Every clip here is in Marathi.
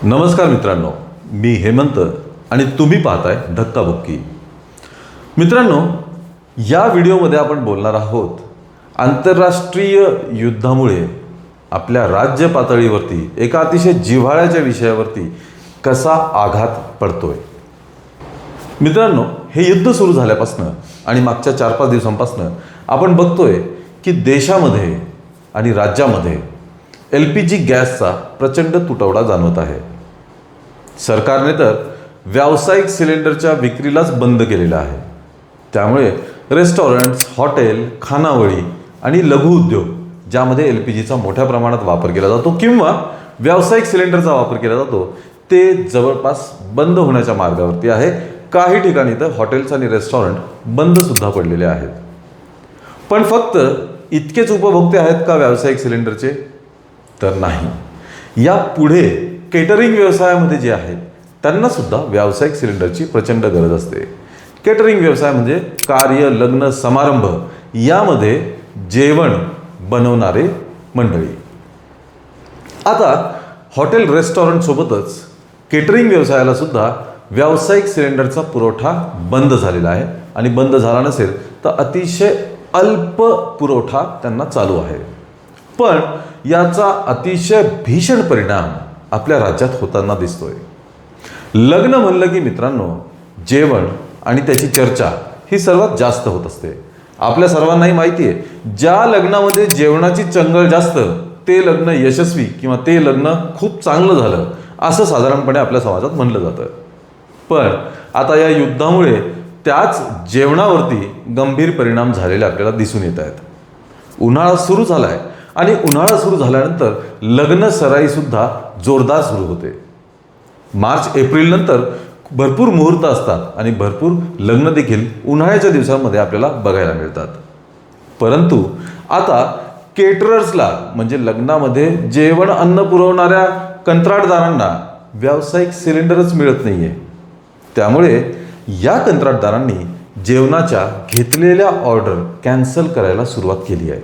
नमस्कार मित्रांनो, मी हेमंत आणि तुम्ही पाहताय धक्काबुक्की. मित्रांनो, या व्हिडिओमध्ये आपण बोलणार आहोत आंतरराष्ट्रीय युद्धामुळे आपल्या राज्य पातळीवरती एका अतिशय जिव्हाळ्याच्या विषयावरती कसा आघात पडतोय. मित्रांनो, हे युद्ध सुरू झाल्यापासून आणि मागच्या 4-5 दिवसांपासून आपण बघतोय की देशामध्ये आणि राज्यामध्ये LPG गॅसचा प्रचंड तुटवडा जाणवत आहे. सरकारने तर व्यावसायिक सिलेंडरच्या विक्रीलाच बंद केलेलं आहे. त्यामुळे रेस्टॉरंट्स, हॉटेल, खानावळी आणि लघु उद्योग ज्यामध्ये LPGचा मोठ्या प्रमाणात वापर केला जातो किंवा व्यावसायिक सिलेंडरचा वापर केला जातो ते जवळपास बंद होण्याच्या मार्गावरती आहे. काही ठिकाणी तर हॉटेल्स आणि रेस्टॉरंट बंद सुद्धा पडलेले आहेत. पण फक्त इतकेच उपभोक्ते आहेत का व्यावसायिक सिलेंडरचे? तर नाही. या पुढे केटरिंग व्यवसायामध्ये जे आहेत त्यांना सुद्धा व्यावसायिक सिलेंडरची प्रचंड गरज असते. केटरिंग व्यवसाय म्हणजे कार्य, लग्न, समारंभ यामध्ये जेवण बनवणारे मंडळी. आता हॉटेल, रेस्टॉरंट सोबतच केटरिंग व्यवसायाला सुद्धा व्यावसायिक सिलेंडरचा पुरवठा बंद झालेला आहे आणि बंद झाला नसेल तर अतिशय अल्प पुरवठा त्यांना चालू आहे. पण याचा अतिशय भीषण परिणाम आपल्या राज्यात होताना दिसतोय. लग्न म्हणलं की मित्रांनो, जेवण आणि त्याची चर्चा ही सर्वात जास्त होत असते. आपल्या सर्वांनाही माहिती आहे, ज्या लग्नामध्ये जेवणाची चंगळ जास्त ते लग्न यशस्वी किंवा ते लग्न खूप चांगलं झालं असं साधारणपणे आपल्या समाजात म्हणलं जातं. पण आता या युद्धामुळे त्याच जेवणावरती गंभीर परिणाम झालेले आपल्याला दिसून येत आहेत. उन्हाळा सुरू झाला आहे आणि उन्हाळा सुरू झाल्यानंतर लग्न सराईसुद्धा जोरदार सुरू होते. मार्च-एप्रिल नंतर भरपूर मुहूर्त असतात आणि भरपूर लग्न देखील उन्हाळ्याच्या दिवसांमध्ये आपल्याला बघायला मिळतात. परंतु आता केटरर्सला म्हणजे लग्नामध्ये जेवण अन्न पुरवणाऱ्या कंत्राटदारांना व्यावसायिक सिलेंडरच मिळत नाही आहे. त्यामुळे या कंत्राटदारांनी जेवणाच्या घेतलेल्या ऑर्डर कॅन्सल करायला सुरुवात केली आहे.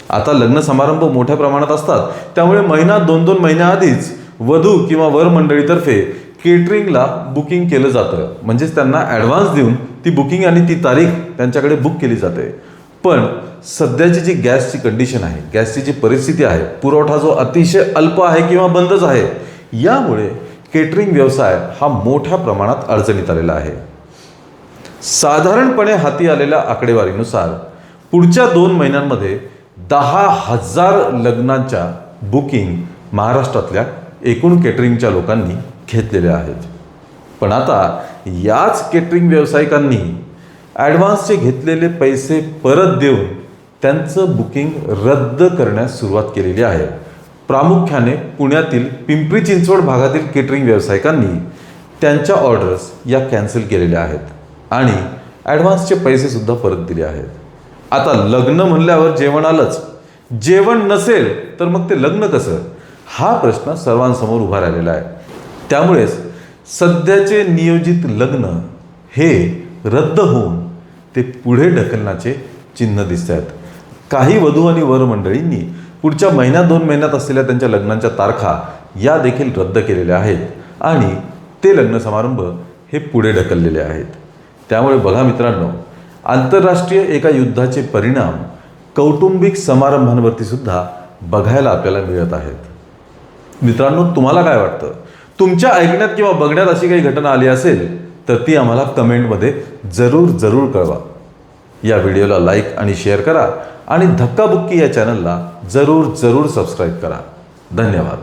आता लग्न समारंभ मोठ्या प्रमाणात असतात, त्यामुळे महिना 2-2 महिन्याआधीच वधू किंवा वर मंडळीतर्फे केटरिंगला बुकिंग केलं जातं. म्हणजेच त्यांना ॲडव्हान्स देऊन ती बुकिंग आणि ती तारीख त्यांच्याकडे बुक केली जाते. पण सध्याची जी गॅसची कंडिशन आहे, गॅसची जी परिस्थिती आहे, पुरवठा जो अतिशय अल्प आहे किंवा बंदच आहे, यामुळे केटरिंग व्यवसाय हा मोठ्या प्रमाणात अडचणीत आलेला आहे. साधारणपणे हाती आलेल्या आकडेवारीनुसार पुढच्या 2 महिन्यांमध्ये 10,000 लग्नांच्या बुकिंग महाराष्ट्रातल्या एकूण केटरिंगच्या लोकांनी घेतलेल्या आहेत. पण आता याच केटरिंग व्यावसायिकांनी ॲडव्हान्सचे घेतलेले पैसे परत देऊन त्यांचं बुकिंग रद्द करण्यास सुरुवात केलेली आहे. प्रामुख्याने पुण्यातील पिंपरी चिंचवड भागातील केटरिंग व्यावसायिकांनी त्यांच्या ऑर्डर्स या कॅन्सल केलेल्या आहेत आणि ॲडव्हान्सचे पैसेसुद्धा परत दिले आहेत. आता लग्न म्हणल्यावर जेवण आलंच. जेवण नसेल तर मग ते लग्न कसं, हा प्रश्न सर्वांसमोर उभा राहिलेला आहे. त्यामुळेच सध्याचे नियोजित लग्न हे रद्द होऊन ते पुढे ढकलण्याचे चिन्ह दिसत आहेत. काही वधू आणि वर मंडळींनी पुढच्या महिन्यात 2 महिन्यात असलेल्या त्यांच्या लग्नांच्या तारखा या देखील रद्द केलेल्या आहेत आणि ते लग्न समारंभ हे पुढे ढकललेले आहेत. त्यामुळे बघा मित्रांनो, आंतरराष्ट्रीय एका युद्धाचे परिणाम कौटुंबिक समारंभांवरती सुद्धा बघायला आपल्याला मिळत आहेत. मित्रांनो, तुम्हाला काय वाटतं? तुमच्या ऐकण्यात किंवा बघण्यात अशी काही घटना आली असेल तर ती आम्हाला कमेंटमध्ये जरूर कळवा. या व्हिडिओला लाईक आणि शेअर करा आणि धक्काबुक्की या चॅनलला जरूर सबस्क्राईब करा. धन्यवाद.